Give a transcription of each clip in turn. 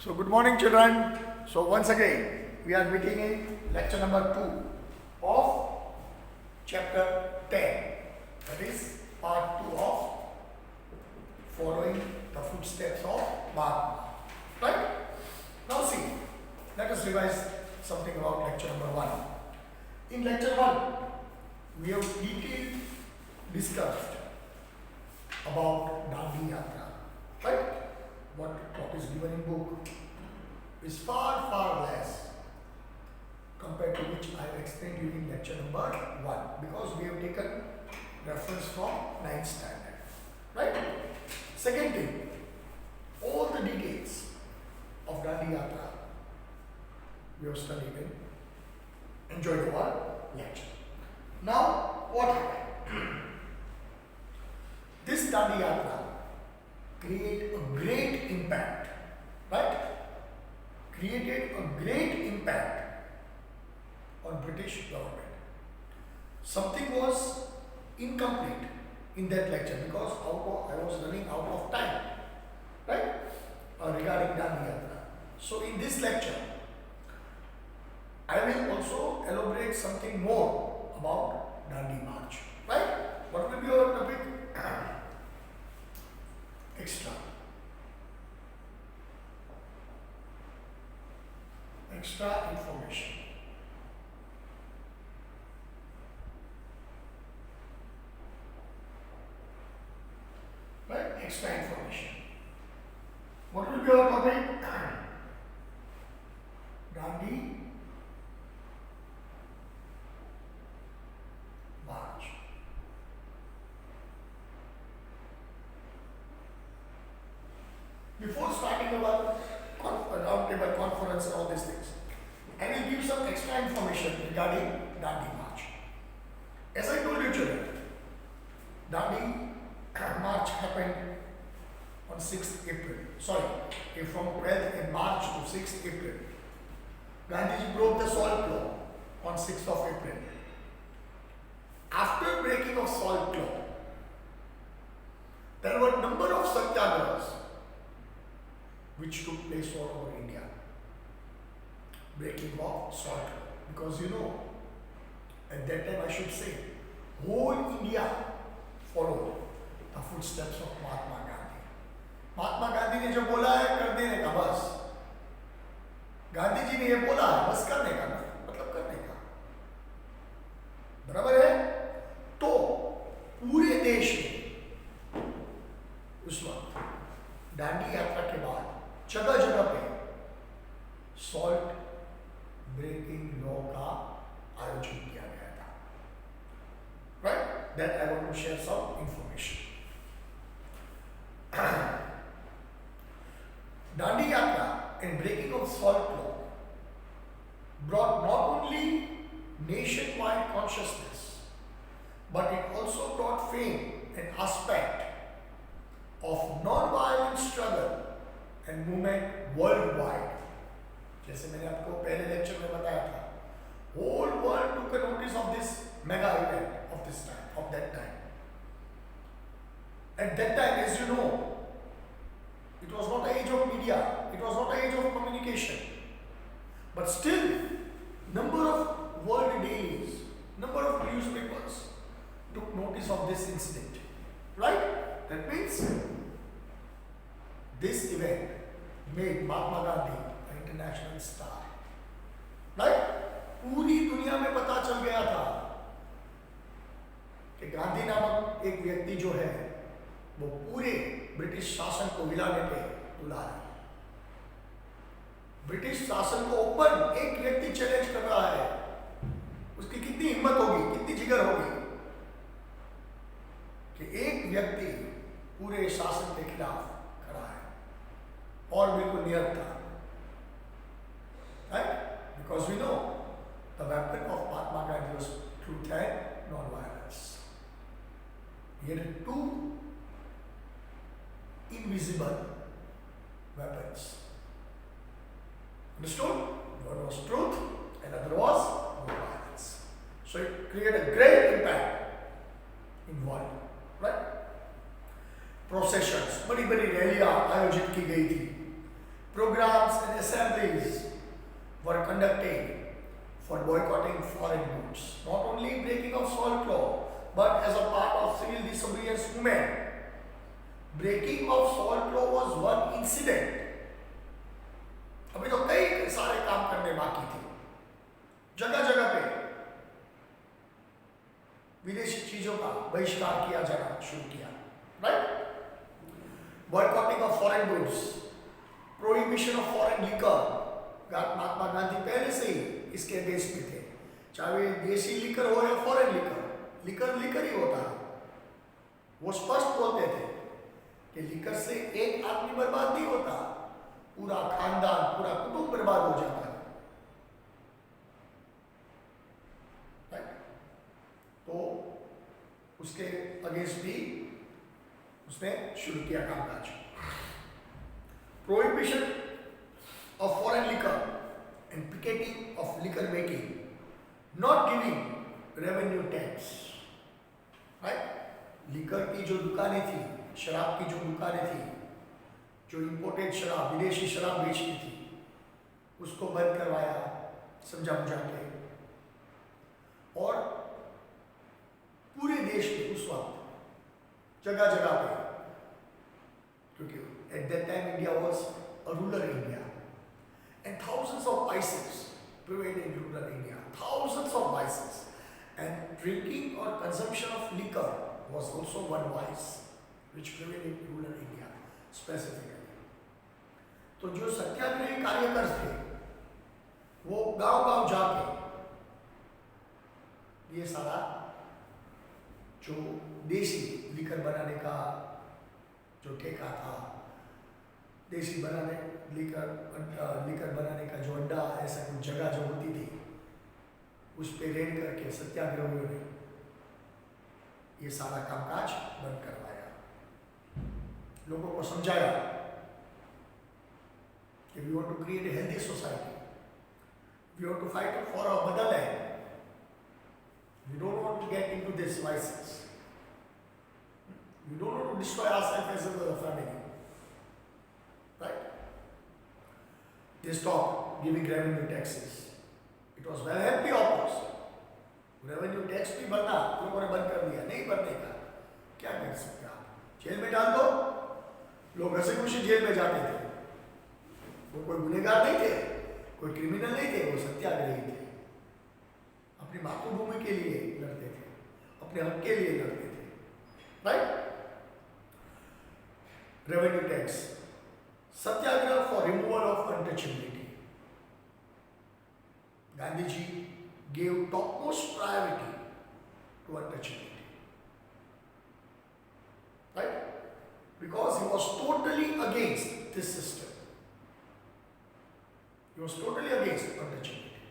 So good morning children. So once again we are meeting in lecture number 2 of chapter 10. That is part 2 of following the footsteps of Mahatma. Right? Now see, let us revise something about lecture number 1. In lecture 1 we have detailed discussed about Dandi Yatra. Right? What is given in book is far less compared to which I have explained during lecture number 1, because we have taken reference from 9th standard. Right? Second thing, all the details of Dandi Yatra we have studied in enjoyed our lecture. Now what happened? This Dandi Yatra created a great impact, right? Created a great impact on British government. Something was incomplete in that lecture because I was running out of time, right? Regarding Dandi Yatra. So in this lecture, I will also elaborate something more about Dandi March, right? What will be our topic? Extra information. Right? Extra information. What will be our topic? Dandi March. Before starting our roundtable conference and all these things, I will give some extra information regarding Dandi March. As I told you children, Dandi March happened on 6th April. Sorry, from 12th in March to 6th April. Gandhiji broke the salt law on 6th of April. After breaking of salt law, there were a number of satyagrahas which took place all over India. Breaking of salt law. Because at that time I should say, whole India followed the footsteps of Mahatma Gandhi. Mahatma Gandhi ने जो बोला है कर देने का बस. गांधी जी ने ये बोला है बस करने का ना, मतलब करने का. बराबर है? तो पूरे देश में उस वक्त दांडी यात्रा के बाद जगह जगह पे सॉल्ट ब्रेकिंग लॉ का आयोजन किया गया था. Right? That I want to share some information. Dandi Yatra and breaking of salt law brought not only nationwide consciousness, but it also brought fame and aspect of non-violent struggle and movement worldwide. जैसे मैंने आपको पहले lecture में बताया था, whole world took a notice of this mega event of this time, of that time. At that time, as you know, it was not the age of media, it was not the age of communication, but still, number of world dailies, number of newspapers took notice of this incident. Right? That means this event made Mahatma Gandhi an international star. Right? पूरी दुनिया में पता चल गया था कि गांधी नामक एक व्यक्ति जो है वो पूरे ब्रिटिश शासन को हिलाने पे तुला है. ब्रिटिश शासन को ओपन एक व्यक्ति चैलेंज कर रहा है. उसकी कितनी हिम्मत होगी, कितनी जिगर होगी कि एक व्यक्ति पूरे शासन के खिलाफ खड़ा है और बिल्कुल नियत था. Right? Because we know the weapon of Mahatma Gandhi was truth and non-violence. He had two invisible weapons. Understood? One was truth and other was non-violence. So it created a great impact in world. Right? Processions, बड़ी बड़ी रैलियां आयोजित की गई थी. Programs and assemblies were conducted for boycotting foreign goods. Not only breaking of salt law, but as a part of civil disobedience movement. Breaking of salt law was one incident. अभी तो कई सारे काम करने बाकी थे. जगह जगह पे विदेशी चीजों का बहिष्कार किया जाना शुरू किया. Right? Boycotting of foreign goods, prohibition of foreign liquor. Mahatma Gandhi पहले से ही इसके अगेंस्ट में थे. चाहे देशी लिकर हो या फॉरेन लिकर, लिकर लिकर ही होता है. वो स्पष्ट बोलते थे कि लिकर से एक आदमी बर्बाद नहीं होता, पूरा खानदान, पूरा कुटुंब बर्बाद हो जाता है. राइट? तो उसके अगेंस्ट भी उसने शुरू किया कामकाज. Prohibition of foreign liquor and picketing of liquor making, not giving revenue tax. Right? Liquor की जो दुकानें थी, शराब की जो दुकानें थी, जो इंपोर्टेड शराब, विदेशी शराब बेचती थी, उसको बंद करवाया समझा बुझा के. और पूरे देश में उस वक्त जगह जगह पे, क्योंकि at that time India was a rural India, and thousands of vices prevailed in rural India. Thousands of vices, and drinking or consumption of liquor was also one vice which prevailed in rural India specifically. तो जो सत्याग्रही कार्यकर्ता थे, वो गांव-गांव जाके ये सारा जो देशी लिकर बनाने का जो ठेका था, देशी बनाने लिकर बनाने का जो अड्डा, ऐसा कुछ जगह जो होती थी, उस पे रेड करके सत्याग्रहियों ने ये सारा कामकाज बंद करवाया. लोगों को समझाया कि we want to create a healthy society, we want to fight for our motherland, we don't want to get into these vices, we don't want to destroy ourselves as a family. Right? They stopped giving revenue taxes. It was well helped the opposite. Revenue tax भी भरना लोगों ने बंद कर दिया. नहीं भरने का क्या कर सकते आप? जेल में डाल दो. लोग हंसी खुशी जेल में जाते थे. वो कोई गुनहगार नहीं थे, कोई क्रिमिनल नहीं थे, वो सत्याग्रही थे. अपनी मातृभूमि के लिए लड़ते थे, अपने हक के लिए लड़ते थे. Right? Revenue tax, Satyagraha for removal of untouchability. Gandhi ji gave topmost priority to untouchability. Right? Because he was totally against this system. He was totally against untouchability.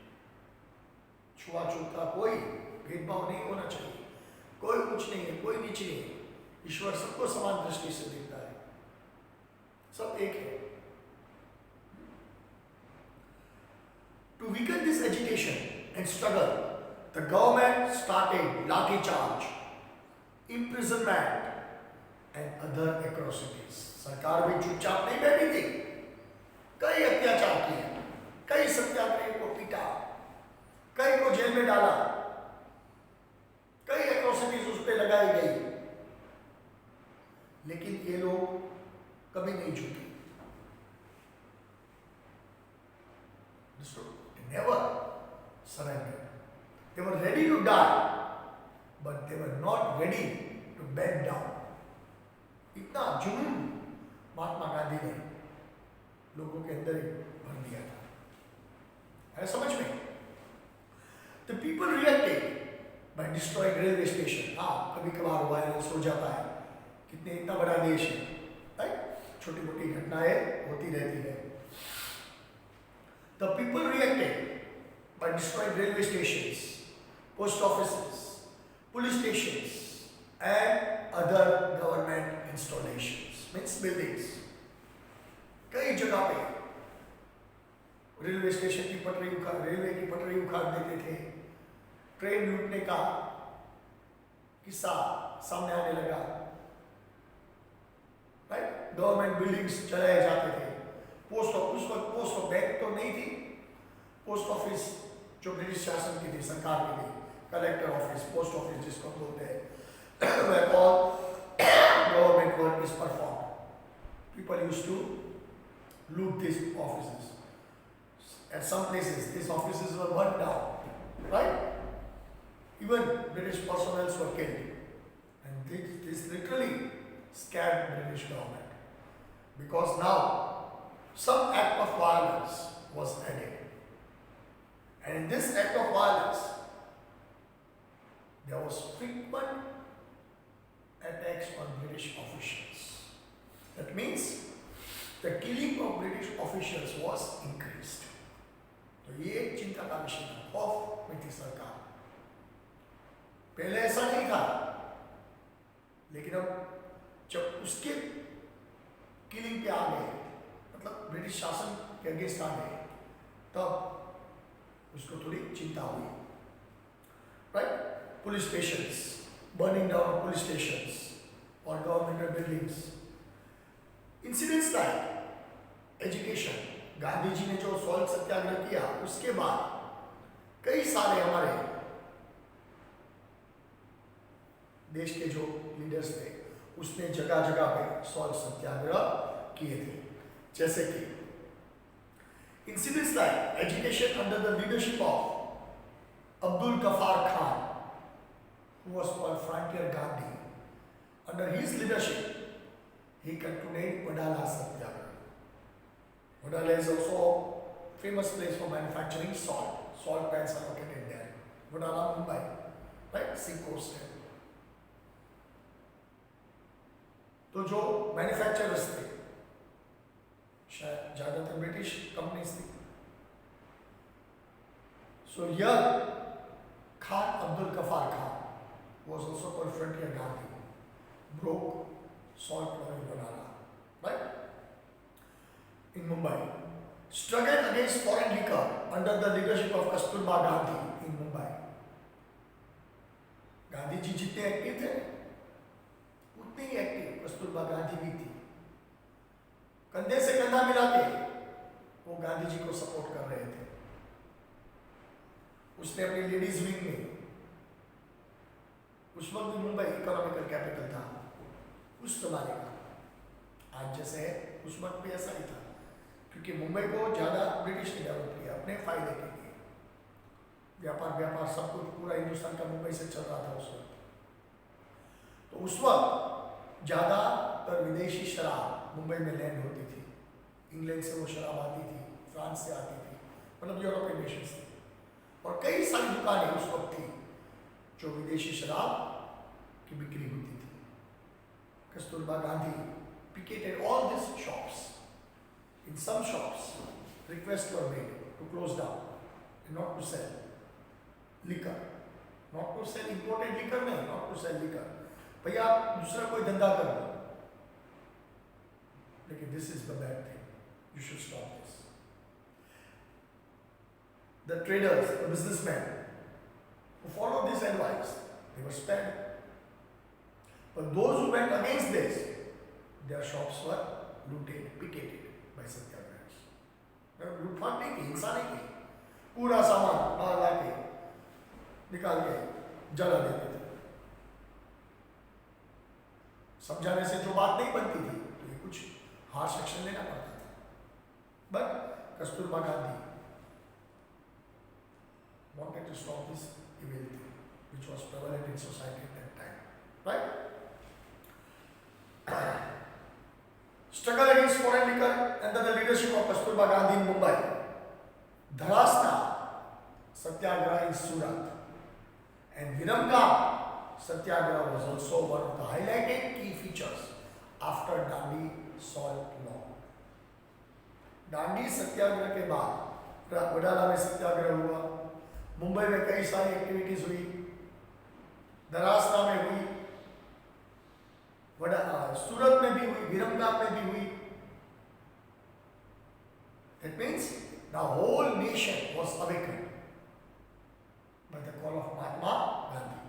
छुआछूत का कोई भेदभाव नहीं होना चाहिए. कोई ऊंच नहीं है, कोई नीच नहीं है. ईश्वर सबको समान दृष्टि से देखता है. सब एक है. To weaken this agitation and struggle, the government started lathi charge, imprisonment, and other atrocities. सरकार भी चुपचाप नहीं बैठी थी. कई अत्याचार किए, कई सत्याग्रही को पीटा, कई को जेल में डाला, कई एट्रोसिटीज उस पर लगाई गई. लेकिन ये लोग कभी नहीं झुके. Never surrendered. They were ready to die, but they were not ready to bend down. इतना जुनून महात्मा गांधी ने लोगों के अंदर भर दिया था. है समझ में? The people reacted by destroying railway station. हाँ, कभी कभार वायलेंस हो जाता है. कितने इतना बड़ा देश है, राइट? छोटी मोटी घटनाएं होती रहती है. The people reacted by destroying railway stations, post offices, police stations, and other government installations, means buildings. कई जगह पे रेलवे स्टेशन की पटरी रेलवे की पटरी उखाड़ देते थे. ट्रेन लूटने का किस्सा सामने आने लगा. राइट? गवर्नमेंट बिल्डिंग्स चलाए जाते थे, पोस्ट ऑफिस पोस्ट बैंक तो नहीं थी, पोस्ट ऑफिस जो ब्रिटिश शासन की थी, सरकार की थी, कलेक्टर ऑफिस, पोस्ट ऑफिस जिसको बोलते हैं, where all government work is performed. People used to loot these offices. At some places, these offices were burnt down, right? Even British personnel were killed. And this literally scared British government. Because now, some act of violence was added. And in this act of violence, there was frequent attacks on British officials. That means the killing of British officials was increased. तो ये एक चिंता का विषय था, खौफ में थी सरकार। पहले ऐसा नहीं था, लेकिन अब जब उसके किलिंग पे आ गए, मतलब ब्रिटिश शासन के अगेंस्ट आ गए, तब उसको थोड़ी चिंता हुई, right? Police stations, burning down police stations or governmental buildings. Incidents like education, Gandhi ji ने जो सॉल्ट सत्याग्रह किया, उसके बाद कई सारे हमारे देश के जो लीडर्स थे, उसने जगह जगह पे सॉल्ट सत्याग्रह किए थे, जैसे कि incidents like education under the leadership of Abdul Gaffar Khan, who was called Frontier Gandhi. Under his leadership, he concluded Wadala Satyagraha. Wadala is also a famous place for manufacturing salt. Salt plants are located there. Wadala, Mumbai, right? Sea coast है. तो जो manufacturers थे, शायद ज़्यादातर British companies थी. So here, Khan Abdul Ghaffar Khan was also called Frontier Gandhi, broke salt quarry Wadala, right? In Mumbai, struggled against foreign liquor under the leadership of Kasturba Gandhi in Mumbai. Gandhi ji जितने active थे, उतने ही active Kasturba Gandhi भी थी. कंधे से कंधा मिला के वो गांधी जी को सपोर्ट कर रहे थे. उसने अपनी लेडीज विंग में, उस वक्त भी मुंबई इकोनॉमिकल कैपिटल था उस जमाने का, आज जैसे है उस वक्त भी ऐसा ही था, क्योंकि मुंबई को ज़्यादा ब्रिटिश ने डेवलप किया अपने फायदे के लिए. व्यापार सब कुछ पूरा हिंदुस्तान का मुंबई से चल रहा था उस वक्त. तो उस वक्त ज़्यादातर विदेशी शराब मुंबई में लैंड होती थी. इंग्लैंड से वो शराब आती थी, फ्रांस से आती थी, मतलब यूरोपियन नेशंस थी. और कई सारी दुकानें उस वक्त थी जो विदेशी शराब की बिक्री होती थी. Kasturba Gandhi picketed all these shops. In some shops, requests were made to close down and not to sell liquor, not to sell imported liquor, नहीं, not to sell liquor. भैया आप दूसरा कोई धंधा करो, लेकिन this is the bad thing. You should stop this. The traders, the businessmen who followed this advice, they were spared. But those who went against this, their shops were looted, picketed by सत्याग्रहीs. लूटपाट नहीं की, हिंसा नहीं की, पूरा सामान बाहर लाके निकाल के जला देते थे. समझाने से जो बात नहीं बनती थी, तो ये कुछ हार्श एक्शन लेना पड़ता था. But Kasturba Gandhi wanted to stop this evil thing which was prevalent in society at that time, right? Struggle against foreign liquor under the leadership of Kasturba Gandhi in Mumbai. Dharasta Satyagraha in Surat and Viramgam Satyagraha was also one of the highlighted key features after Dandi Salt Law. Dandi सत्याग्रह के बाद वडाला में सत्याग्रह हुआ, मुंबई में कई सारी activities हुई, दरास्ता में हुई, सूरत में भी हुई, विरमगाम में भी हुई. That means the whole nation was awakened by the call of Mahatma Gandhi.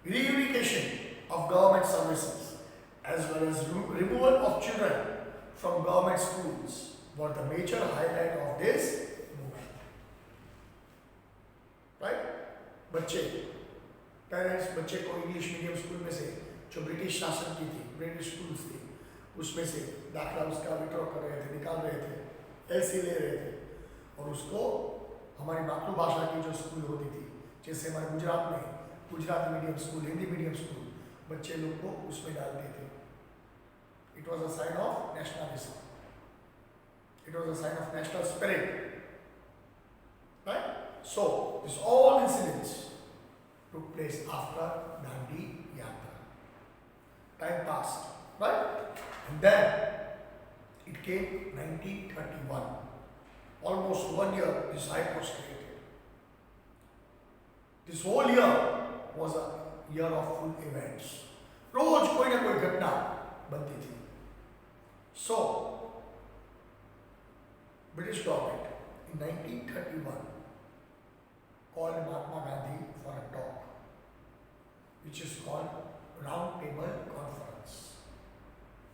Reunification of government services as well as removal of children from government schools were the major highlight of this movement. Right? बच्चे parents बच्चे को English medium school में से जो British शासन की थी, British schools थी, उसमें से दाखिला उसका विड्रॉ कर रहे थे, निकाल रहे थे, एलसी ले रहे थे और उसको हमारी मातृभाषा की जो स्कूल होती थी, जैसे हमारे गुजरात में Gujarati medium school, Hindi medium school, बच्चे लोग को उसमें डालते थे. It was a sign of nationalism, it was a sign of national spirit. Right? So this all incidents took place after Dandi Yatra. Time passed, right? And then it came 1931. Almost 1 year this site was created. This whole year was a year of full events. रोज कोई ना कोई घटना बनती थी. So, British government in 1931 called Mahatma Gandhi for a talk, which is called Round Table Conference.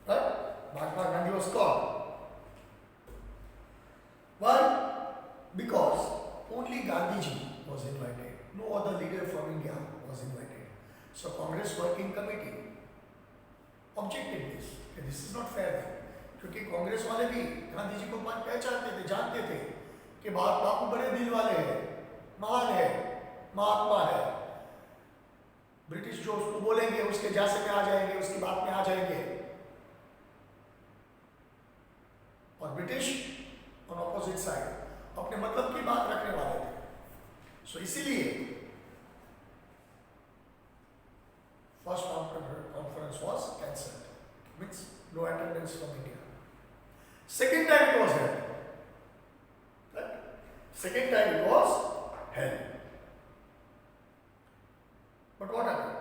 Right? Mahatma Gandhi was called. Why? Because only Gandhiji was invited. No other leader from India was invited. So Congress Working Committee objected this. This is not fair. क्योंकि कांग्रेस वाले भी गांधी जी को पहचानते थे, जानते थे कि बापू बड़े दिल वाले हैं, महान है, महात्मा है. ब्रिटिश जो उसको बोलेंगे उसके जैसे में आ जाएंगे, उसकी बात में आ जाएंगे. और ब्रिटिश ऑन ऑपोजिट साइड अपने मतलब की बात रखने वाले थे. सो इसीलिए first conference was cancelled, means no attendance from India. Second time it was held. Second time it was held. But what happened?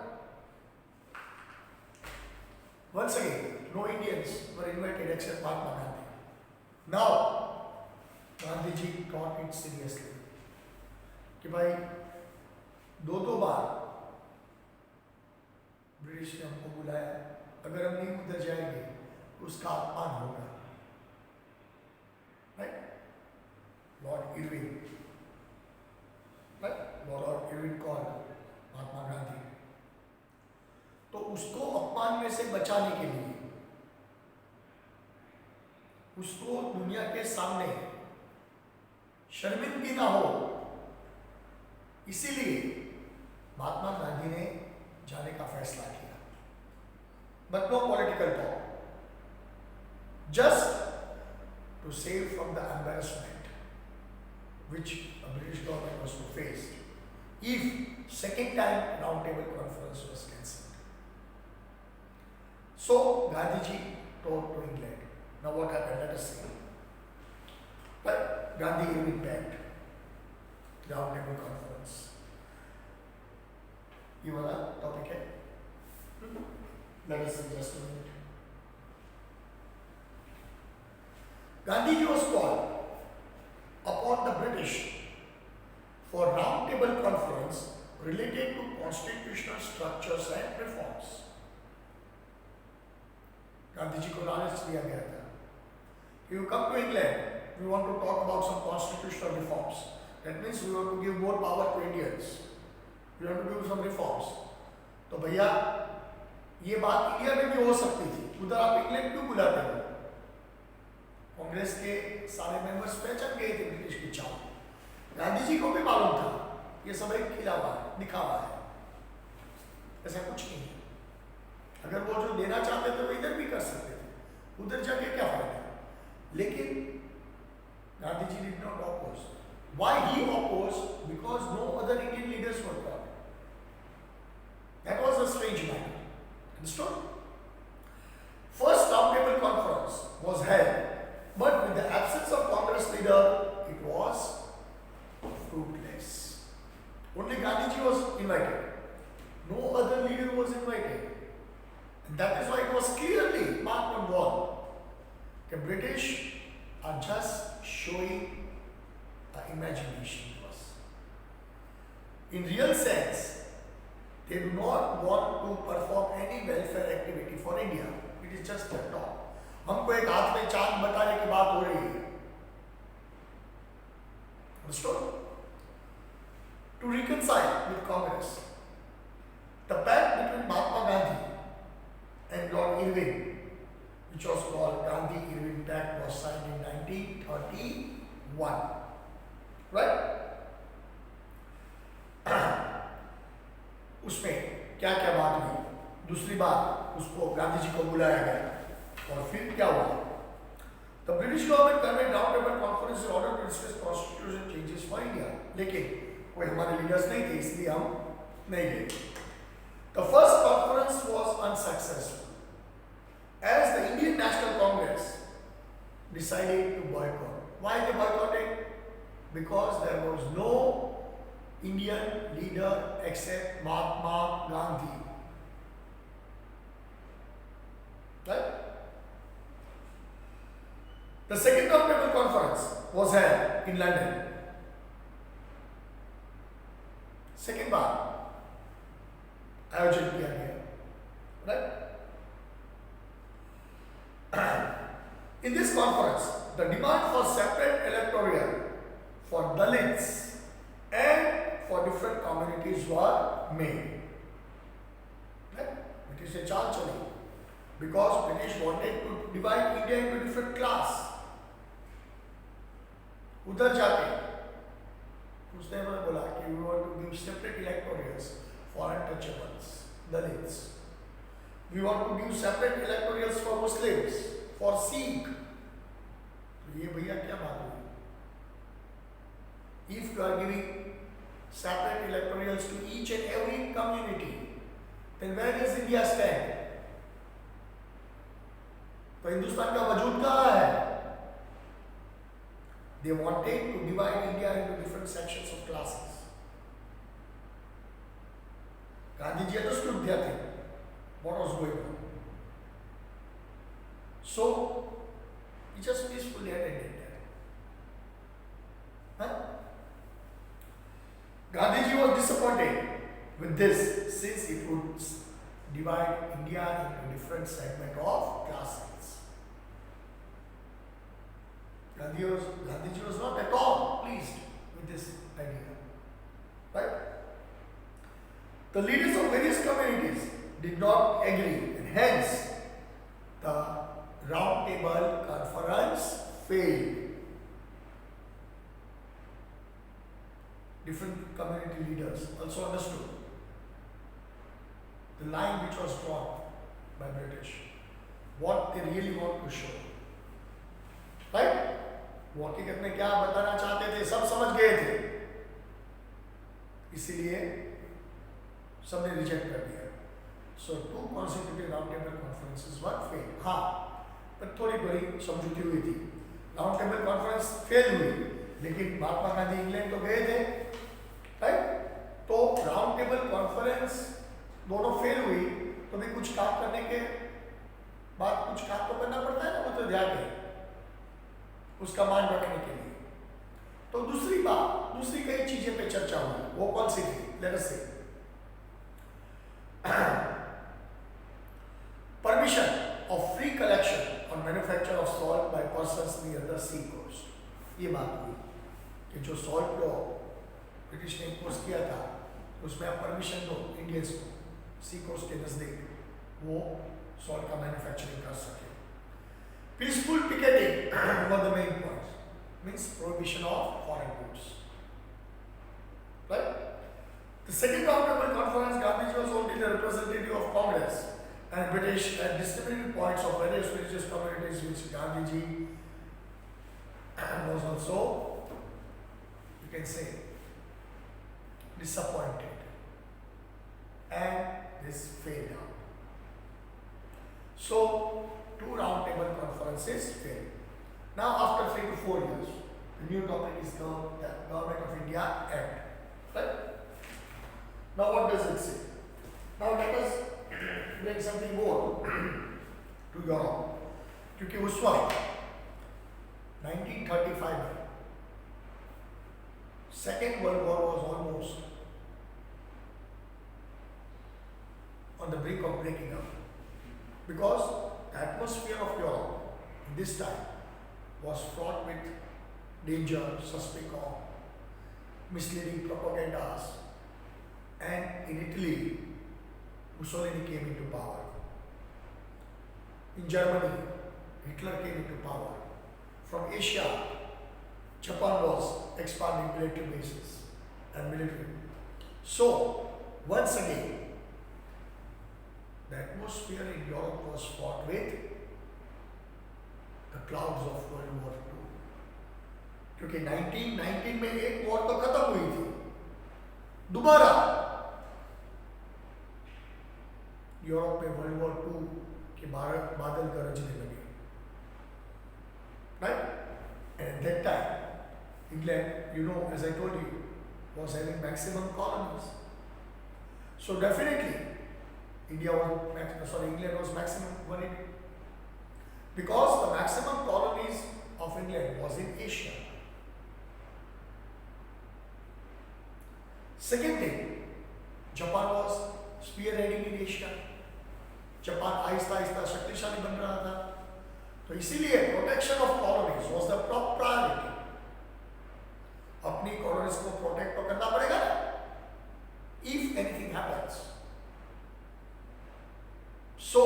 Once again, no Indians were invited except Mahatma Gandhi. Now, Gandhiji taught it seriously. कि भाई दो बार British ने हमको बुलाया, अगर हम नहीं उधर जाएंगे तो उसका अपमान होगा. Right? Lord Irwin, right? Lord Irwin called Mahatma Gandhi. तो उसको अपमान में से बचाने के लिए, उसको दुनिया के सामने शर्मिंदगी ना हो, इसीलिए महात्मा गांधी ने जाने का फैसला किया. But no political talk, just to save from the embarrassment which a British government was to face if second time round table conference was cancelled. So Gandhiji told to England. Now what happened? Let us see. But Gandhi Irwin pact round table conference. You want a topic है? Let us see just a minute. Gandhiji was called upon the British for round table conference related to constitutional structures and reforms. Gandhi ji को लालच दिया गया था. You come to England, we want to talk about some constitutional reforms. That means we want to give more power to Indians. We want to do some reforms. तो भैया ये बात India में भी हो सकती थी, उधर आप इंग्लैंड क्यों बुलाते हो? कांग्रेस के सारे मेंबर्स पहचान गए थे ब्रिटिश की चाल. गांधी जी को भी मालूम था ये सब एक खिला हुआ है, दिखावा है, ऐसा कुछ नहीं है. अगर वो जो देना चाहते थे वो इधर भी कर सकते थे, उधर जाके क्या फायदा. लेकिन Gandhi ji did not oppose. Why he oppose? Because no other Indian leaders were called. That was a strange matter. Understood? First roundtable conference was held, but with the absence of Congress leader, it was fruitless. Only Gandhiji was invited. No other leader was invited. And that is why it was clearly marked on wall. The British are just showing the imagination to us. In real sense, they do not want to perform any welfare activity for India. It is just a talk. हमको एक हाथ में चांद बताने की बात हो रही है। Understood? To reconcile with Congress, the pact between Mahatma Gandhi and Lord Irwin, which was called Gandhi-Irwin Pact, was signed in 1931. Right? उसमें क्या क्या बात हुई? दूसरी बात, उसको गांधी जी को बुलाया गया और फिर क्या हुआ? The British government convened round-table conference in order to discuss constitution changes for India. लेकिन कोई हमारे लीडर्स नहीं थे, इसलिए हम नहीं गए। The first conference was unsuccessful, as the Indian National Congress decided to boycott. Why they boycotted? Because there was no Indian leader except Mahatma Gandhi. Right? The second round-table conference was held in London. Second बार आयोजन किया गया, right? In this conference, the demand for separate electorate for Dalits and for different communities were made. Right? British से चाल चली, because British wanted to divide India into different class. उधर जाके उसने बोला कि we want to give separate electorates for untouchables, Dalits. We want to give separate electorates for Muslims, for Sikh. तो ये भैया क्या बात हुई? If you are giving separate electorates to each and every community, then where does India stand? तो हिंदुस्तान का वजूद कहाँ है? They wanted to divide India into different sections of classes. Gandhi ji understood their thing, what was going on. So, he just peacefully attended that. Huh? Gandhi ji was disappointed with this, since it would divide India into different segments of classes. Gandhiji was not at all pleased with this idea. Right? The leaders of various communities did not agree, and hence the round table conference failed. Different community leaders also understood the line which was drawn by British, what they really want to show. Right? वो हकीकत में क्या बताना चाहते थे सब समझ गए थे, इसीलिए सबने रिजेक्ट कर दिया। So 2 consecutive round table conferences were failed. हाँ, पर थोड़ी बड़ी समझौती हुई थी। राउंड टेबल कॉन्फ्रेंस फेल हुई, लेकिन महात्मा गांधी इंग्लैंड तो गए थे, राइट? तो राउंड टेबल कॉन्फ्रेंस दोनों फेल हुई, तो भी कुछ काम करने के बाद कुछ काम तो करना पड़ता है ना, वो तो ध्यान है उसका मान रखने के लिए। तो दूसरी बात, दूसरी कई चीजें पे चर्चा हुई, वो कौन सी थी? Let us see. Permission of free collection और manufacture of salt by persons near the sea coast. ये बात हुई कि जो सॉल्ट लॉ ब्रिटिश ने इम्पोज किया था, उसमें आप परमिशन दो इंडियंस को सी कोस्ट के नजदीक वो सॉल्ट का मैन्युफैक्चरिंग कर सके। Peaceful picketing were the main points, means prohibition of foreign goods. Right? The second round-table conference, Gandhiji was only the representative of Congress, and British had distributed points of various religious communities, which Gandhiji was also, you can say, disappointed, and this failed out. So 2 round table conferences failed. Now after 3 to 4 years, the new topic is the Government of India Act. Right? Now what does it say? Now let us bring something more to Europe. क्योंकि उस वक्त 1935 में Second World War was almost on the brink of breaking up, because the atmosphere of Europe this time was fraught with danger, suspicion, misleading propagandas, and in Italy, Mussolini came into power. In Germany, Hitler came into power. From Asia, Japan was expanding military bases and military. So, once again, the atmosphere in Europe was fought with the clouds of World War II. क्योंकि 1919 में एक war तो खत्म हुई थी, दोबारा Europe में world war II के बादल गरजने लगे. Right? And at that time, England, you know, as I told you, was having maximum colonies. So definitely, England was maximum worried because the maximum colonies of England was in Asia. Second thing, Japan was spearheading in Asia. Japan Aahista Aahista शक्तिशाली बन रहा था, तो इसीलिए protection of colonies was the top priority. अपनी colonies को protect तो करना पड़ेगा if anything happens. So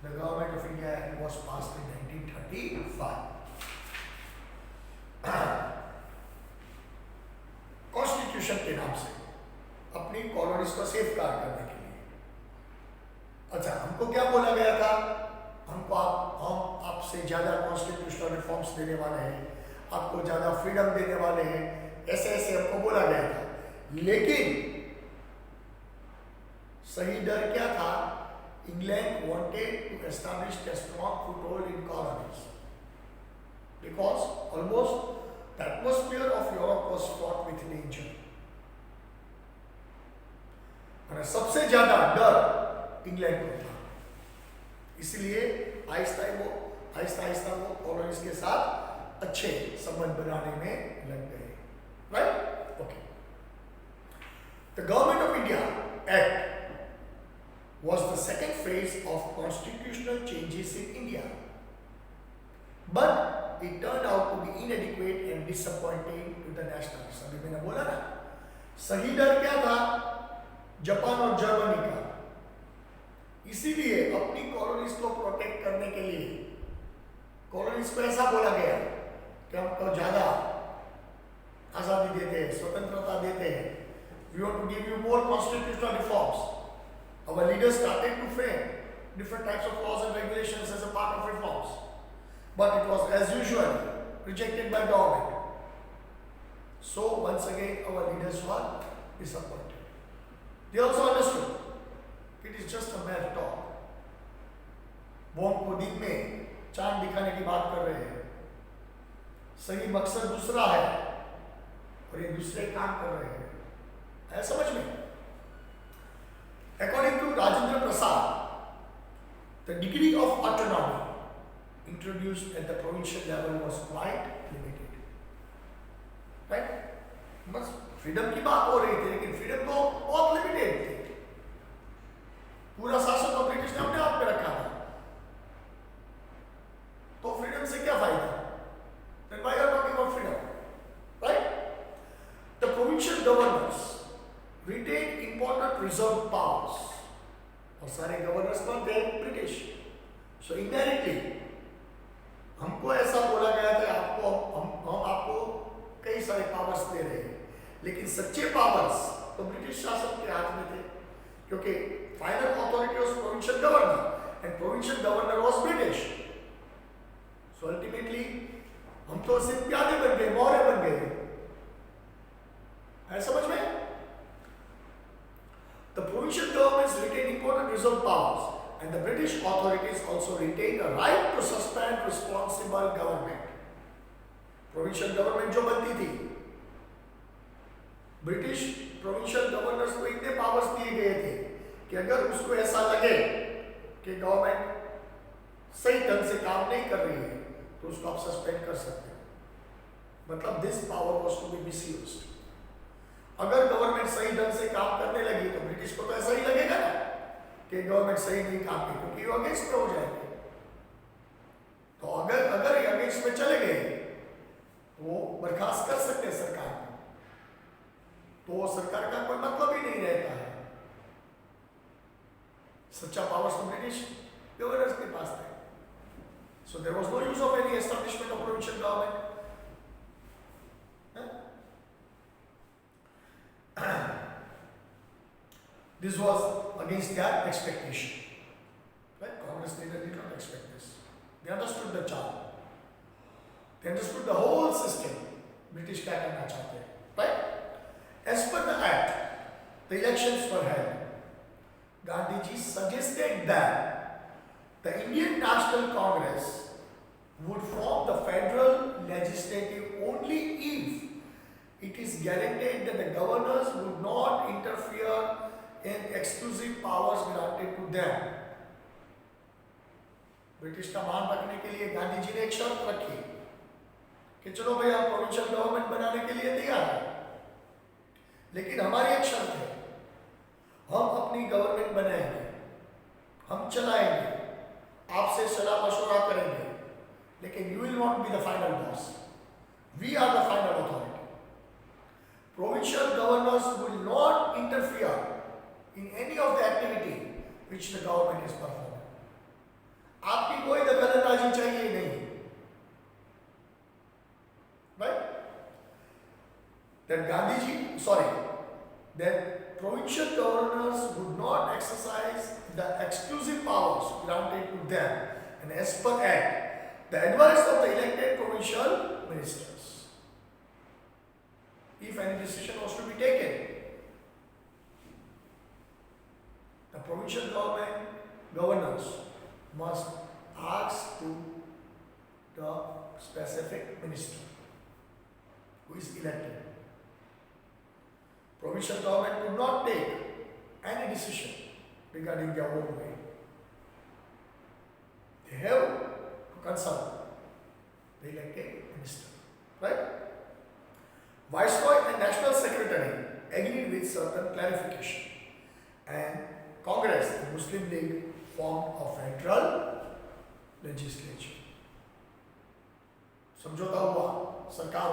the government of India act was passed in 1935. Constitution के नाम से अपनी कॉलोनीज को सेफगार्ड करने के लिए. अच्छा, हमको क्या बोला गया था? हमको हम आपसे ज्यादा कॉन्स्टिट्यूशनल रिफॉर्म्स देने वाले हैं, आपको ज्यादा फ्रीडम देने वाले हैं, ऐसे ऐसे हमको बोला गया था. लेकिन सही डर क्या था? England wanted to establish a strong foothold in colonies because almost the atmosphere of Europe was fraught with danger. और सबसे ज्यादा डर इंग्लैंड को था, इसलिए आहिस्ता आहिस्ता वो कॉलोनीज के साथ अच्छे संबंध बनाने में लग गए. Right? Okay. The government of India act was the second phase of constitutional changes in India, but it turned out to be inadequate and disappointing to the nationalists. अभी मैंने बोला ना, सही डर क्या था? जापान और जर्मनी का. इसीलिए अपनी कॉलोनीज को प्रोटेक्ट करने के लिए कॉलोनीज को ऐसा बोला गया कि हमको ज्यादा आजादी देते हैं, स्वतंत्रता देते हैं. We want to give you more constitutional reforms. Our leaders started to frame different types of laws and regulations as a part of reforms, but it was as usual rejected by government. So once again our leaders were disappointed. They also understood it is just a mere talk. Bomb को दिन में चांद दिखाने की बात कर रहे हैं, सही मकसद दूसरा है और ये दूसरे काम कर रहे हैं. है समझ में? According to Rajendra Prasad, the degree of autonomy introduced at the provincial level was quite limited. Right? बस फ्रीडम की बात हो रही थी, लेकिन फ्रीडम तो बहुत लिमिटेड थी. पूरा शासन तो ब्रिटिश ने अपने आप पे रखा था, तो फ्रीडम से क्या फायदा? Then why are you talking about freedom? Right? The provincial governors retained important reserved powers. और सारे गवर्नर्स कौन थे? ब्रिटिश. So indirectly हमको ऐसा बोला गया था, हम आपको कई सारे पावर्स दे रहे हैं, लेकिन सच्चे पावर्स तो ब्रिटिश शासन के हाथ में थे, क्योंकि final authority was provincial governor and provincial governor was British. So ultimately हम तो सिर्फ प्यादे बन गए, मौर्य बन गए. है समझ में? The provincial governments retained important reserve powers, and the British authorities also retained a right to suspend responsible government. Provincial government जो बनती थी, ब्रिटिश प्रोविंशियल गवर्नर्स को इतने पावर्स दिए गए थे कि अगर उसको ऐसा लगे कि गवर्नमेंट सही ढंग से काम नहीं कर रही है, तो उसको आप सस्पेंड कर सकते हो. मतलब this power was to be misused. अगर गवर्नमेंट सही ढंग से काम करने लगी तो ब्रिटिश को तो ऐसा ही लगेगा ना कि गवर्नमेंट सही नहीं काम की, क्योंकि वो अगेंस्ट में हो जाएंगे. पे चले गए तो वो बर्खास्त कर सकते हैं सरकार को, तो सरकार का कोई मतलब ही नहीं रहता है। सच्चा पावर्स तो ब्रिटिश गवर्नर्स के पास थे। So there was no use of any establishment of provincial government. This was against their expectation. Right? Congress leaders did not expect this. They understood the charm. They understood the whole system. British क्या करना चाहते हैं, right? As per the act, the elections were held. Gandhiji suggested that the Indian National Congress would form the federal legislative only if it is guaranteed that the governors would not interfere in exclusive powers granted to them. British का मान रखने के लिए गांधी जी ने एक शर्त रखी कि चलो भाई आप प्रोविंशियल गवर्नमेंट बनाने के लिए तैयार हैं, लेकिन हमारी एक शर्त है, हम अपनी गवर्नमेंट बनाएंगे, हम चलाएंगे, आपसे सलाह मशवरा करेंगे, लेकिन you will not be the final boss. We are the final authority. Provincial governors will not interfere in any of the activity which the government is performing. आपकी कोई दखलंदाजी चाहिए नहीं, right? That provincial governors would not exercise the exclusive powers granted to them, and as per Act, the advice of the elected provincial ministers. If any decision was to be taken, the provincial governors must ask to the specific minister who is elected. Provincial government could not take any decision regarding their own way. They have to consult the elected minister, right? Viceroy and National Secretary agreed with certain clarification, and Congress, the Muslim League, formed a federal legislature. समझौता हुआ सरकार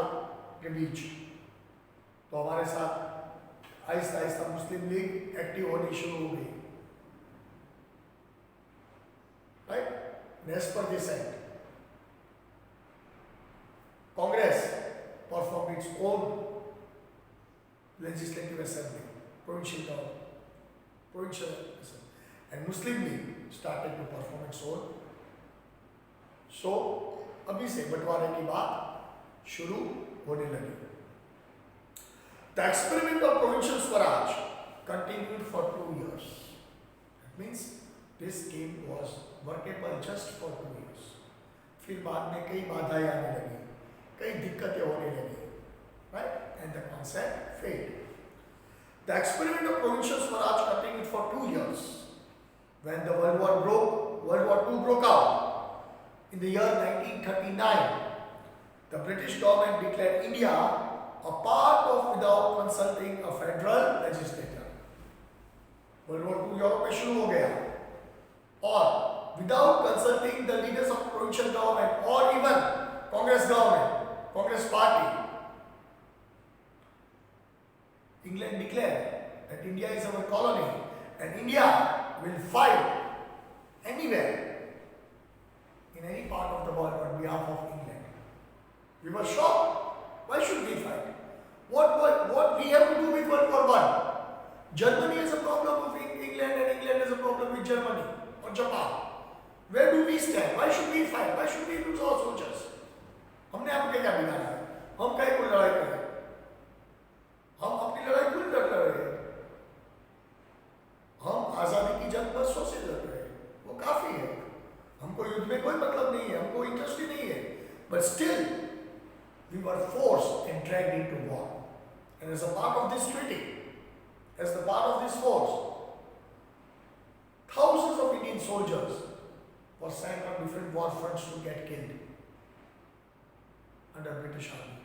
के बीच, तो हमारे साथ आहिस्ता आहिस्ता मुस्लिम league active होनी शुरू हो गई, right? As per this act, Congress performed its own legislative assembly, provincial government, provincial assembly, and Muslim League started to perform its own. So अभी से बंटवारे की बात शुरू होने लगी. The experiment of provincial Swaraj continued for 2 years. That means this scheme was workable just for 2 years. फिर बाद में कई बाधाएं आने लगी, कई दिक्कतें होने लगी, right? And the concept failed. The experiment of provincial Swaraj continued for 2 years. When the World War II broke out in the year 1939, the British government declared India a part of without consulting a federal legislature. World War II Europe में शुरू हो गया, और without consulting the leaders of provincial government or even Congress government, Congress party, England declared that India is our colony and India will fight anywhere in any part of the world on behalf of England. We were shocked. Why should we fight? What we have to do with World War I? Germany has a problem with England and England has a problem with Germany or Japan. Where do we stand? Why should we fight? Why should we lose our soldiers? हमने आपके क्या बिगाड़ा है? हम कहीं कोई लड़ाई करें? हम अपनी लड़ाई खुद लड़ रहे हैं. हम आज़ादी की जंग बरसों से लड़ रहे हैं, वो काफ़ी है. हमको युद्ध में कोई मतलब नहीं है, हमको इंटरेस्ट ही नहीं है. But still, we were forced and dragged into war. And as a part of this treaty, as the part of this force, thousands of Indian soldiers were sent on different war fronts to get killed under British Army.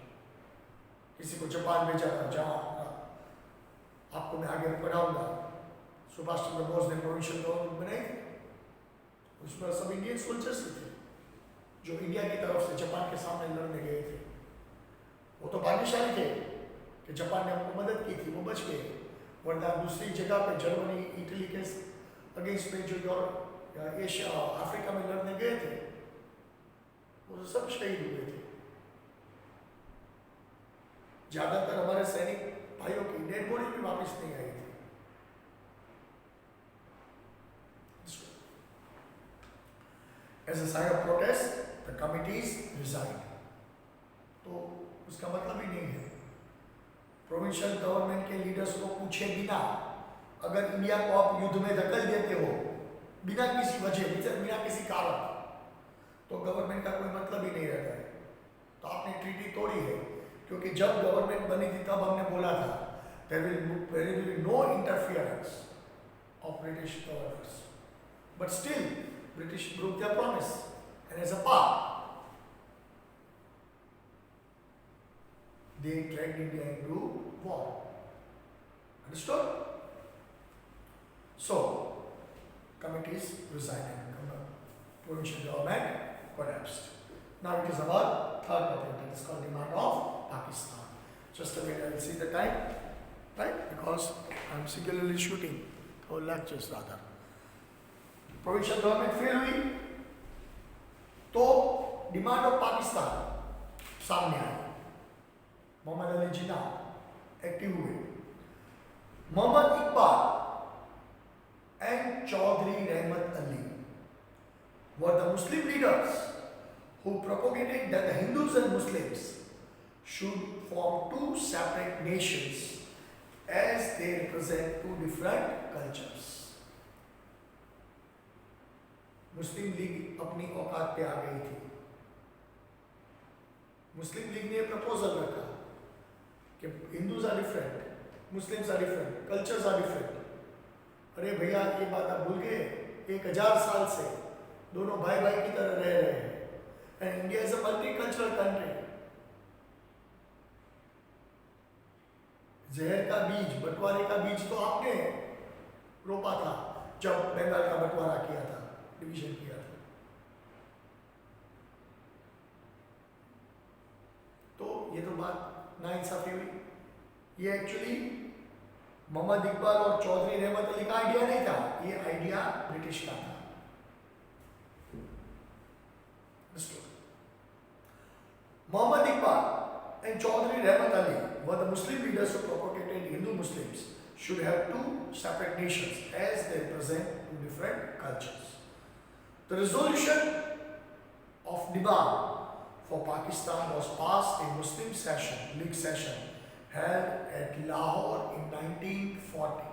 किसी को Japan भेजा था, जहाँ आपको मैं आगे पढ़ाऊंगा, सुभाष चंद्र बोस ने प्रोविंशियल गवर्नमेंट बनाई, उसमें सब इंडियन सोल्जर्स थे. जो इंडिया की तरफ से जापान के सामने लड़ने गए थे, वो तो भाग्यशाली थे कि जापान ने उनको मदद की थी, वो बच गए। वरना दूसरी जगह पे जर्मनी, इटली के अगेंस्ट में जो यूरोप या एशिया, अफ्रीका में लड़ने गए थे, वो सब शहीद हुए थे। ज्यादातर हमारे सैनिक भाइयों की डेड बॉडी भी वापस नहीं आई थी। As a sign of protest, the committees resigned. तो उसका मतलब ही नहीं है प्रोविंशियल गवर्नमेंट के लीडर्स को पूछे बिना अगर इंडिया को आप युद्ध में धकेल देते हो बिना किसी वजह, बिना किसी कारण, तो गवर्नमेंट का कोई मतलब ही नहीं रहता है। तो आपने ट्रीटी तोड़ी है, क्योंकि जब गवर्नमेंट बनी थी तब हमने बोला था there will be no interference of British governors, but still British broke their promise, and as a part they dragged India into war. Understood? So committees resigned and provincial government collapsed. Now it is our third topic, that is called demand of Pakistan. Just a minute, I will see the time, right? Because I am singularly shooting or lectures rather. Provincial government fail हुई तो demand of Pakistan सामने आई। Mohammad Ali Jinnah active हुए। Mohammad Iqbal and Chaudhry Rahmat Ali were the Muslim leaders who propagated that the Hindus and Muslims should form two separate nations as they represent two different cultures. Muslim league अपनी औकात पे आ गई थी। मुस्लिम league ने proposal रखा कि Hindus are different, Muslims are different, cultures are different. अरे भैया, ये बात आप भूल गए, 1000 साल से दोनों भाई भाई की तरह रह रहे हैं। And India is a multi cultural country. जहर का बीज, बंटवारे का बीज तो आपने रोपा था जब बंगाल का बंटवारा किया था, डिवीजन किया था। तो ये तो बात नाइंसाफी हुई। ये एक्चुअली मोहम्मद इकबाल और चौधरी रहमत अली का आइडिया नहीं था, ये आइडिया ब्रिटिश का था। Muhammad Iqbal and Chaudhry Rahmat Ali were the Muslim leaders who propagated Hindu Muslims should have two separate nations as they represent two different cultures. The resolution of demand for Pakistan was passed in Muslim League session held at Lahore in 1940.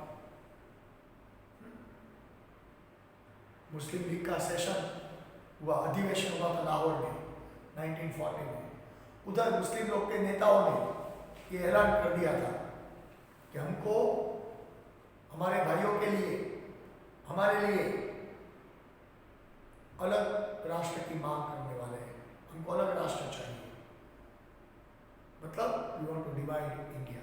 Muslim league का session हुआ, अधिवेशन हुआ था लाहौर में 1940 में। उधर मुस्लिम लोग के नेताओं ने ये ऐलान कर दिया था कि हमको हमारे भाइयों के लिए, हमारे लिए अलग राष्ट्र की मांग करने वाले हैं, हमको अलग राष्ट्र चाहिए। मतलब we want to divide India.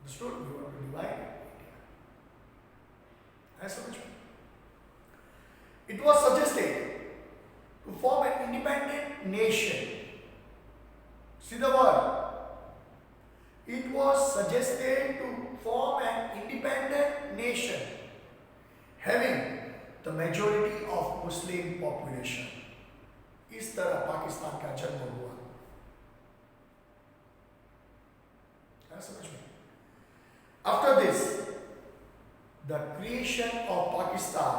Understood? We want to divide India. ऐसा कुछ। It was suggested to form an independent nation. See the word. It was suggested to form an independent nation having the majority of Muslim population. इस तरह पाकिस्तान का जन्म हुआ। समझ में? After this, the creation of Pakistan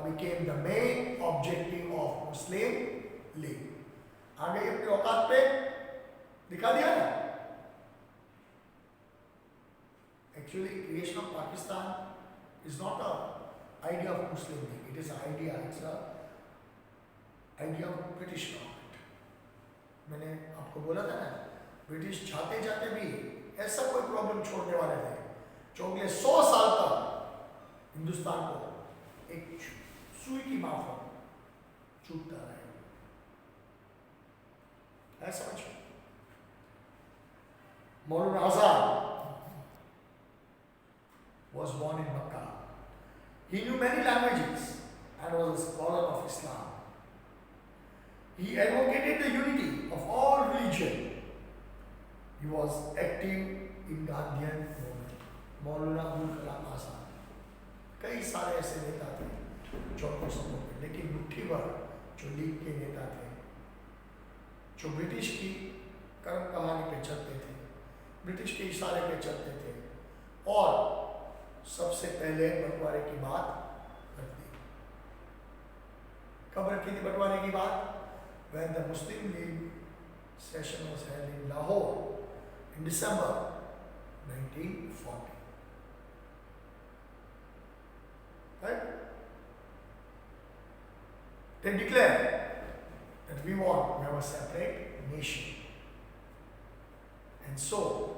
became the main objective of Muslim League. आगे अपनी औकात पे दिखा दिया ना? Actually, creation of Pakistan is not an idea of Muslim League. It is an idea. It's a idea of British government. मैंने आपको बोला था ना, ब्रिटिश जाते जाते भी ऐसा कोई प्रॉब्लम छोड़ने वाले थे जो अगले 100 साल तक हिंदुस्तान को एक सुई की माफक चूकता रहे। ऐसा समझ। Maulana Azad was born in Makkah. He knew many languages and was a scholar of Islam. He advocated the unity of all religion. He was active in Gandhian movement. Maulana Abul Kalam Azad, कई सारे ऐसे नेता थे जो आपको समझ में, लेकिन मुट्ठी भर जो लीग के नेता थे, जो ब्रिटिश की कर्म कहानी पे चलते थे, ब्रिटिश के इशारे पे चलते थे और सबसे पहले बंटवारे की बात करती। कब रखी थी बंटवारे की बात? When the Muslim League session was held in Lahore in December 1940. Right? They declared that we want to have a separate nation. And so,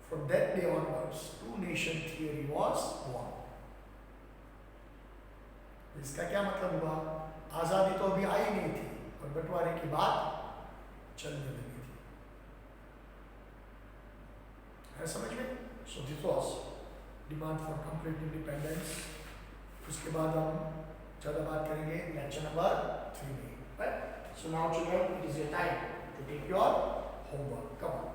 from that day onwards, two-nation theory was born. इसका क्या मतलब हुआ? आज़ादी तो अभी आई नहीं थी और बंटवारे की बात चलने लगी थी। है समझ में? So this was demand for complete independence. उसके बाद हम ज़्यादा बात करेंगे लेक्चर नंबर 3 में। Right? So now children, it is your time to take your homework. Come on.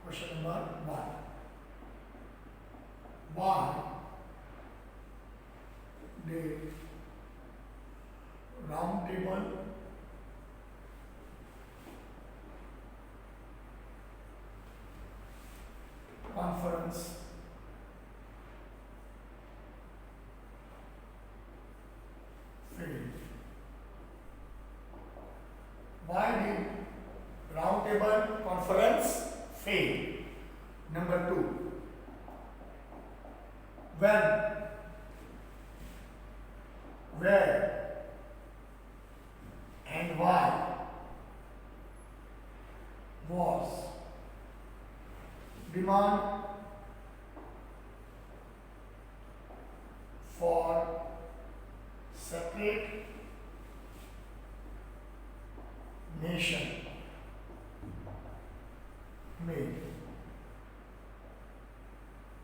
Question number 1. Why did round table conference fail? Why did round table conference fail? Number 2. When, where, and why was demand for separate nation made?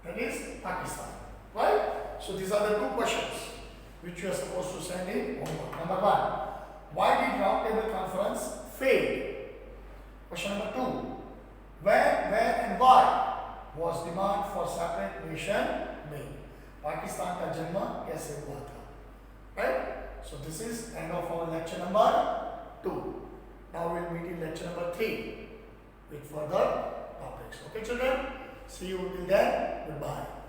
That is Pakistan, right? So these are the two questions which you are supposed to send in homework. Number 1, why did round table conference fail? Question number 2, where and why was demand for separate nation made? Pakistan का जन्म कैसे हुआ था? Right? So this is end of our lecture number 2. Now we'll meet in lecture number 3 with further topics. Okay children? See you till then. Goodbye.